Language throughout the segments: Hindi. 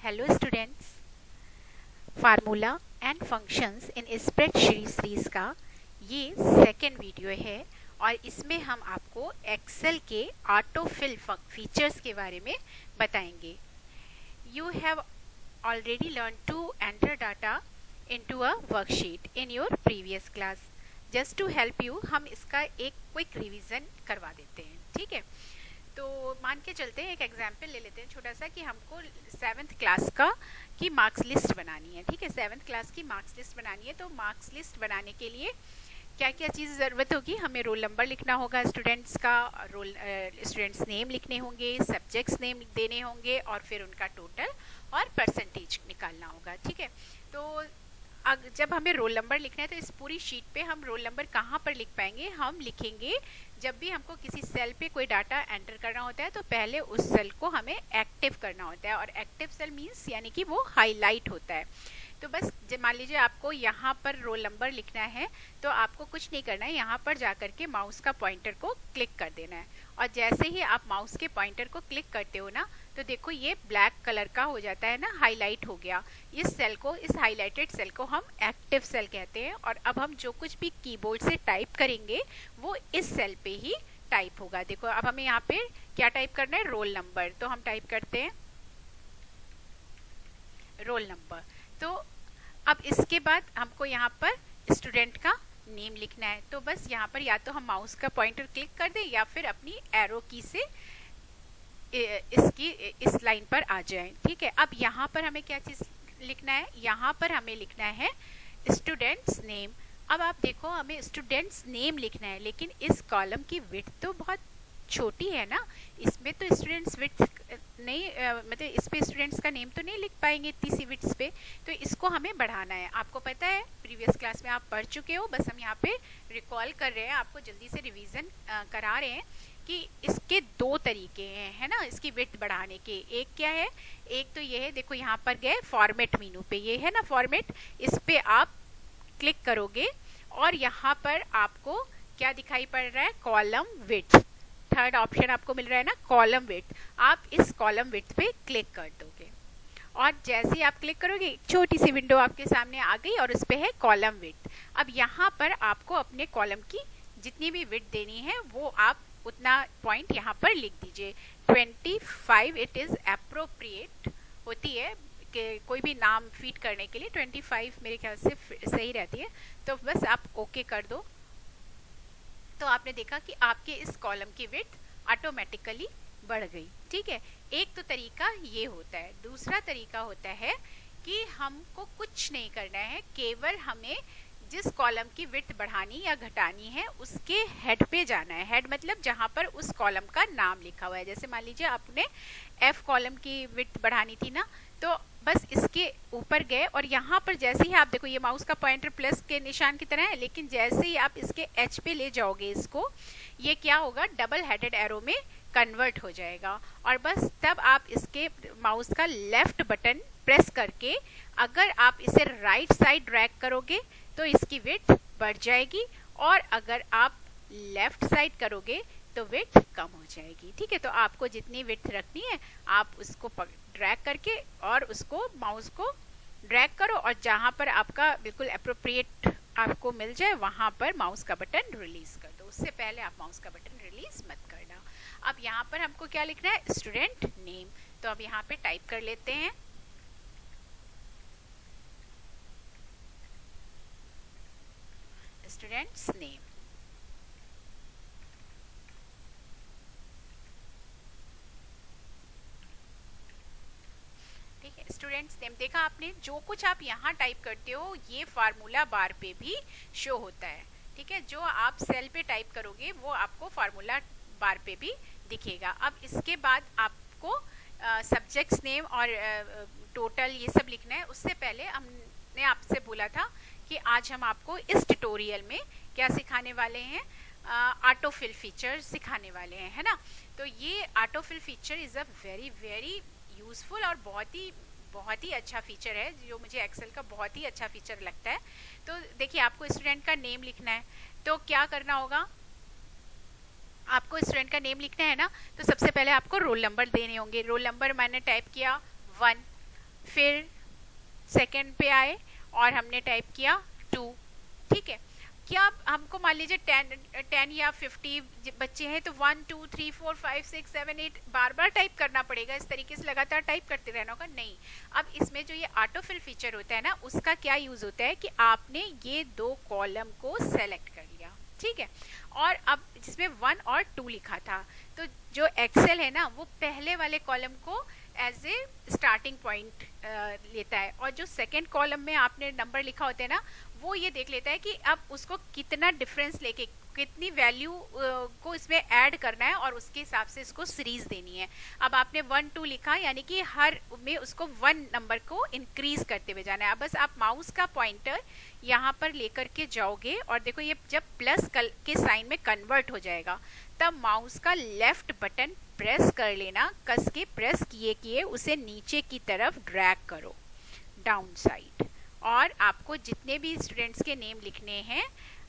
Hello students, formula and functions in spreadsheet series का ये सेकेंड वीडियो है और इसमें हम आपको एक्सेल के ऑटोफिल फीचर्स के बारे में बताएंगे। You have already learn to enter data into a worksheet in your previous class. Just to help you हम इसका एक क्विक रिवीजन करवा देते हैं, ठीक है। तो मान के चलते हैं, एक एग्जाम्पल ले लेते हैं छोटा सा कि हमको 7th क्लास का की मार्क्स लिस्ट बनानी है, ठीक है। 7th क्लास की मार्क्स लिस्ट बनानी है, तो मार्क्स लिस्ट बनाने के लिए क्या क्या चीज़ ज़रूरत होगी, हमें रोल नंबर लिखना होगा, स्टूडेंट्स का स्टूडेंट्स नेम लिखने होंगे, सब्जेक्ट्स नेम देने होंगे और फिर उनका टोटल और परसेंटेज निकालना होगा, ठीक है। तो जब हमें रोल नंबर लिखना है तो इस पूरी शीट पे हम रोल नंबर कहाँ पर लिख पाएंगे, हम लिखेंगे जब भी हमको किसी सेल पे कोई डाटा एंटर करना होता है तो पहले उस सेल को हमें एक्टिव करना होता है, और एक्टिव सेल मीन्स यानी कि वो हाईलाइट होता है। तो बस मान लीजिए आपको यहाँ पर रोल नंबर लिखना है तो आपको कुछ नहीं करना है, यहाँ पर जाकर के माउस का पॉइंटर को क्लिक कर देना है, और जैसे ही आप माउस के पॉइंटर को क्लिक करते हो ना तो देखो ये ब्लैक कलर का हो जाता है ना, हाईलाइट हो गया। इस सेल को, इस हाईलाइटेड सेल को हम एक्टिव सेल कहते हैं, और अब हम जो कुछ भी कीबोर्ड से टाइप करेंगे वो इस सेल पे ही टाइप होगा। देखो अब हमें यहाँ पे क्या टाइप करना है, रोल नंबर, तो हम टाइप करते हैं रोल नंबर। तो अब इसके बाद हमको यहाँ पर स्टूडेंट का नेम लिखना है, तो बस यहाँ पर या तो हम माउस का पॉइंटर क्लिक कर दें या फिर अपनी एरो की से इस लाइन पर आ जाएं, ठीक है। अब यहाँ पर हमें क्या चीज लिखना है, यहाँ पर हमें लिखना है स्टूडेंट्स नेम। अब आप देखो हमें स्टूडेंट्स नेम लिखना है, लेकिन इस कॉलम की विड्थ तो बहुत छोटी है ना, इसमें तो स्टूडेंट्स विड्थ नहीं मतलब इस पे स्टूडेंट्स का नेम तो नहीं लिख पाएंगे इतनी सी विड्थ पे, तो इसको हमें बढ़ाना है। आपको पता है प्रीवियस क्लास में आप पढ़ चुके हो, बस हम यहाँ पे रिकॉल कर रहे हैं, आपको जल्दी से रिवीजन करा रहे हैं कि इसके दो तरीके हैं, है ना, इसकी विड्थ बढ़ाने के। एक क्या है, एक तो ये है, देखो यहाँ पर गए फॉर्मेट मेनू पे, ये है ना फॉर्मेट, इस पे आप क्लिक करोगे और यहाँ पर आपको क्या दिखाई पड़ रहा है, कॉलम विड्थ। थर्ड ऑप्शन आपको मिल रहा है ना, कॉलम विड्थ। आप इस कॉलम विड्थ पे क्लिक कर दोगे और जैसे ही आप क्लिक करोगे एक छोटी सी विंडो आपके सामने आ गई और उस पे है कॉलम विड्थ। अब यहाँ पर आपको अपने कॉलम की जितनी भी विड्थ देनी है वो आप उतना पॉइंट यहाँ पर लिख दीजिए। 25 इट इज अप्रोप्रिएट होती है कि कोई भी नाम फीड करने के लिए 25 मेरे ख्याल से सही रहती है, तो बस आप ओके कर दो। तो आपने देखा कि आपके इस कॉलम की विड्थ ऑटोमेटिकली बढ़ गई, ठीक है। एक तो तरीका ये होता है। दूसरा तरीका होता है कि हमको कुछ नहीं करना है, केवल हमें जिस कॉलम की विड्थ बढ़ानी या घटानी है उसके हेड पे जाना है। हेड मतलब जहां पर उस कॉलम का नाम लिखा हुआ है। जैसे मान लीजिए आपने F कॉलम की विड्थ बढ़ानी थी ना, तो बस इसके ऊपर गए और यहाँ पर जैसे ही आप देखो ये माउस का पॉइंटर प्लस के निशान की तरह है, लेकिन जैसे ही आप इसके H पे ले जाओगे इसको, ये क्या होगा, डबल हेडेड एरो में कन्वर्ट हो जाएगा। और बस तब आप इसके माउस का लेफ्ट बटन प्रेस करके अगर आप इसे राइट साइड ड्रैग करोगे तो इसकी विड्थ बढ़ जाएगी, और अगर आप लेफ्ट साइड करोगे तो विड्थ कम हो जाएगी, ठीक है। तो आपको जितनी विड्थ रखनी है आप उसको ड्रैग करके और उसको माउस को ड्रैग करो, और जहां पर आपका बिल्कुल अप्रोप्रिएट आपको मिल जाए वहां पर माउस का बटन रिलीज कर दो। उससे पहले आप माउस का बटन रिलीज मत करना। अब यहाँ पर हमको क्या लिखना है, स्टूडेंट नेम। तो अब यहाँ पे टाइप कर लेते हैं स्टूडेंट्स नेम। ठीक है, स्टूडेंट्स नेम देखा आपने, जो कुछ आप यहाँ टाइप करते हो ये फार्मूला बार पे भी शो होता है, ठीक है। जो आप सेल पे टाइप करोगे वो आपको फार्मूला बार पे भी दिखेगा। अब इसके बाद आपको सब्जेक्ट्स नेम और टोटल ये सब लिखना है। उससे पहले हमने आपसे बोला था कि आज हम आपको इस ट्यूटोरियल में क्या सिखाने वाले हैं, ऑटोफिल फीचर सिखाने वाले हैं, है ना। तो ये autofill feature is a very very useful और बहुत ही अच्छा फीचर है, जो मुझे एक्सेल का बहुत ही अच्छा फीचर लगता है। तो देखिए आपको स्टूडेंट का नेम लिखना है, तो क्या करना होगा, आपको स्टूडेंट का नेम लिखना है ना, तो सबसे पहले आपको रोल नंबर देने होंगे। रोल नंबर मैंने टाइप किया 1, फिर सेकंड पे आए और हमने टाइप किया 2, ठीक है। क्या हमको मान लीजिए 10 या 50 बच्चे हैं तो 1 2 3 4 5 6 7 8 बार बार टाइप करना पड़ेगा, इस तरीके से लगातार टाइप करते रहना होगा? नहीं। अब इसमें जो ये ऑटो फिल फीचर होता है ना, उसका क्या यूज होता है कि आपने ये 2 कॉलम को सेलेक्ट कर लिया, ठीक है, और अब जिसमें 1 और 2 लिखा था, तो जो एक्सेल है ना वो पहले वाले कॉलम को एज ए स्टार्टिंग पॉइंट लेता है, और जो सेकेंड कॉलम में आपने नंबर लिखा होता है ना, वो ये देख लेता है कि अब उसको कितना डिफरेंस लेके कितनी वैल्यू को इसमें ऐड करना है, और उसके हिसाब से इसको सीरीज देनी है। अब आपने 1 2 लिखा, यानी कि हर में उसको 1 नंबर को इंक्रीज करते हुए जाना है। अब बस आप माउस का पॉइंटर यहाँ पर लेकर के जाओगे और देखो ये जब प्लस के साइन में कन्वर्ट हो जाएगा, तब माउस का लेफ्ट बटन प्रेस कर लेना, कस के प्रेस किए किए उसे नीचे की तरफ ड्रैग करो डाउन साइड, और आपको जितने भी स्टूडेंट्स के नेम लिखने हैं,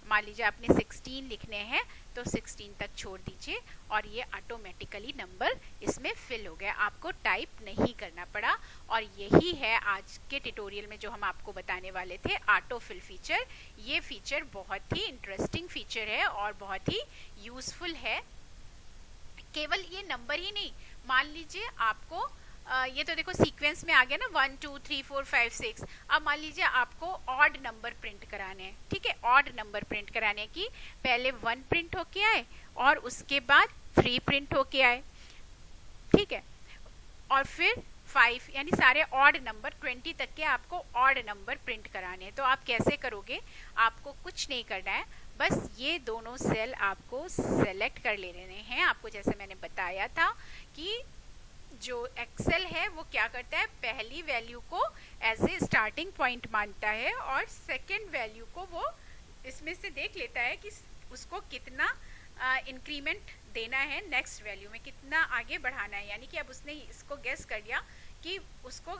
मान लीजिए आपने 16 लिखने हैं तो 16 तक छोड़ दीजिए, और ये ऑटोमेटिकली नंबर इसमें फिल हो गया, आपको टाइप नहीं करना पड़ा। और यही है आज के ट्यूटोरियल में जो हम आपको बताने वाले थे, ऑटो फिल फीचर। ये फीचर बहुत ही इंटरेस्टिंग फीचर है और बहुत ही यूजफुल है। केवल ये नंबर ही नहीं, मान लीजिए आपको ये तो देखो सीक्वेंस में आ गया ना 1 2 3 4 5 6। अब मान लीजिए आपको ऑड नंबर प्रिंट कराने हैं, ठीक है, ऑड नंबर प्रिंट कराने की पहले 1 प्रिंट होके आए और उसके बाद 3 प्रिंट होके आए, ठीक है, और फिर 5, यानी सारे ऑड नंबर 20 तक के आपको ऑड नंबर प्रिंट कराने हैं। तो आप कैसे करोगे? आपको कुछ नहीं करना है, बस ये दोनों सेल आपको सेलेक्ट कर लेने हैं। आपको जैसे मैंने बताया था कि जो एक्सेल है वो क्या करता है, पहली वैल्यू को एज ए स्टार्टिंग पॉइंट मानता है, और सेकंड वैल्यू को वो इसमें से देख लेता है कि उसको कितना इंक्रीमेंट देना है, नेक्स्ट वैल्यू में कितना आगे बढ़ाना है। यानी कि अब उसने इसको गेस कर लिया कि उसको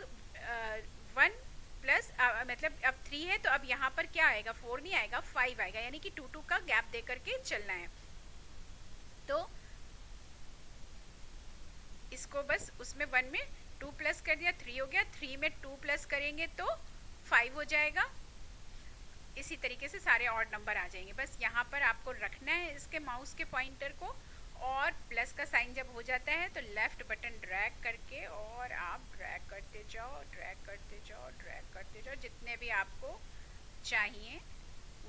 1 प्लस मतलब अब 3 है तो अब यहाँ पर क्या आएगा, 4 नहीं आएगा, 5 आएगा, यानी कि 2 2 का गैप दे करके चलना है। तो इसको बस उसमें 1 में 2 प्लस कर दिया, 3 हो गया, 3 में 2 प्लस करेंगे तो 5 हो जाएगा। इसी तरीके से सारे ऑड नंबर आ जाएंगे। बस यहाँ पर आपको रखना है इसके माउस के पॉइंटर को, और प्लस का साइन जब हो जाता है तो लेफ्ट बटन ड्रैग करके और आप ड्रैग करते जाओ, ड्रैग करते जाओ, ड्रैग करते जाओ, जितने भी आपको चाहिए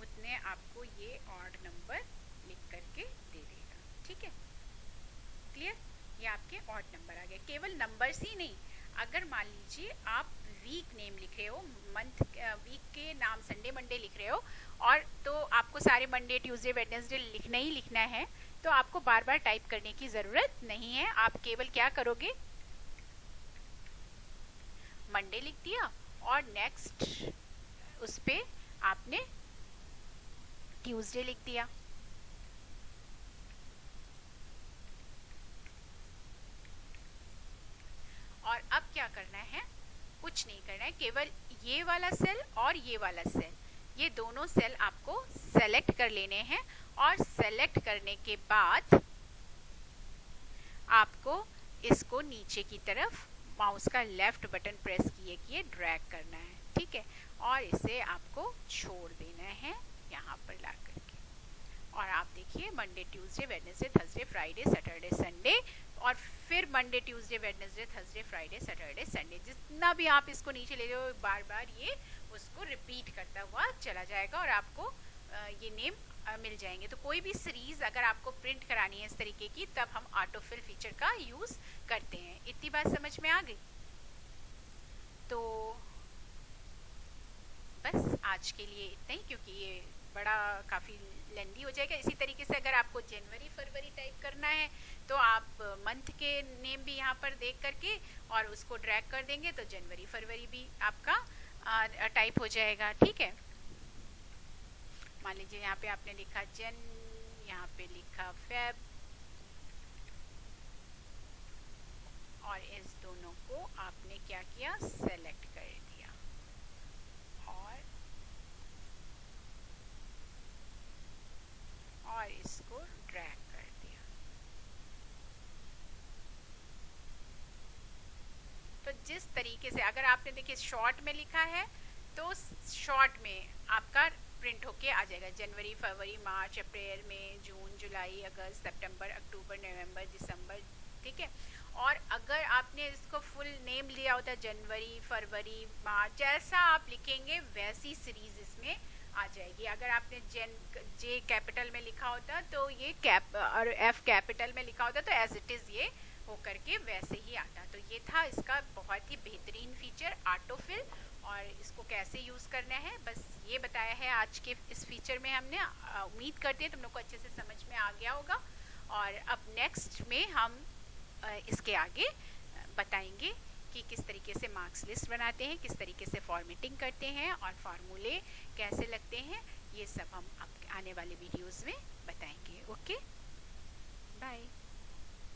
उतने आपको ये ऑड नंबर लिख करके दे देगा, ठीक है, क्लियर? ये आपके ऑड नंबर आ गए। केवल नंबर्स ही नहीं, अगर मान लीजिए आप वीक नेम लिख रहे हो, मंथ वीक के नाम संडे मंडे लिख रहे हो, और तो आपको सारे मंडे ट्यूसडे वेडनेसडे लिखना ही लिखना है, तो आपको बार बार टाइप करने की जरूरत नहीं है। आप केवल क्या करोगे, मंडे लिख दिया और नेक्स्ट उस पे आपने ट्यूसडे लिख दिया, और अब क्या करना है, कुछ नहीं करना है, केवल ये वाला सेल और ये वाला सेल, ये दोनों सेल आपको सेलेक्ट कर लेने हैं, और सेलेक्ट करने के बाद आपको इसको नीचे की तरफ माउस का लेफ्ट बटन प्रेस किए किए ड्रैग करना है, ठीक है, और इसे आपको छोड़ देना है यहाँ पर ला करके। और आप देखिए Monday Tuesday Wednesday Thursday Friday Saturday Sunday, और फिर Monday Tuesday Wednesday Thursday Friday Saturday Sunday, जितना भी आप इसको नीचे ले जाओ बार बार ये उसको रिपीट करता हुआ चला जाएगा, और आपको ये नेम मिल जाएंगे। तो कोई भी सीरीज अगर आपको प्रिंट करानी है इस तरीके की, तब हम ऑटोफिल फीचर का यूज करते हैं। इतनी बात समझ में आ गई? तो बस आज के लिए इतना ही, क्योंकि ये बड़ा काफ़ी लेंदी हो जाएगा। इसी तरीके से अगर आपको जनवरी फरवरी टाइप करना है तो आप मंथ के नेम भी यहाँ पर देख करके और उसको ड्रैग कर देंगे तो जनवरी फरवरी भी आपका टाइप हो जाएगा, ठीक है। मान लीजिए यहाँ पे आपने लिखा जन, यहाँ पे लिखा फेब, और इस दोनों को आपने क्या किया, सेलेक्ट कर दिया और इसको ड्रैग कर दिया। तो जिस तरीके से, अगर आपने देखिए शॉर्ट में लिखा है तो शॉर्ट में आपका प्रिंट होके आ जाएगा, जनवरी, फरवरी, मार्च, अप्रैल, मई, जून, जुलाई, अगस्त, सितंबर, अक्टूबर, नवंबर, दिसंबर, ठीक है। और अगर आपने इसको फुल नेम लिया होता, जनवरी, फरवरी, मार्च, जैसा आप लिखेंगे वैसी सीरीज इसमें आ जाएगी। अगर आपने जे कैपिटल में लिखा होता तो ये कैप, और एफ कैपिटल में लिखा होता तो एज इट इज़ ये हो करके वैसे ही आता। तो ये था इसका बहुत ही बेहतरीन फीचर ऑटोफिल, और इसको कैसे यूज़ करना है बस ये बताया है आज के इस फीचर में हमने। उम्मीद करते हैं तुम लोग को अच्छे से समझ में आ गया होगा। और अब नेक्स्ट में हम इसके आगे बताएंगे कि किस तरीके से मार्क्स लिस्ट बनाते हैं, किस तरीके से फॉर्मेटिंग करते हैं और फार्मूले कैसे लगते हैं, ये सब हम आने वाले वीडियोस में बताएंगे। Okay, bye.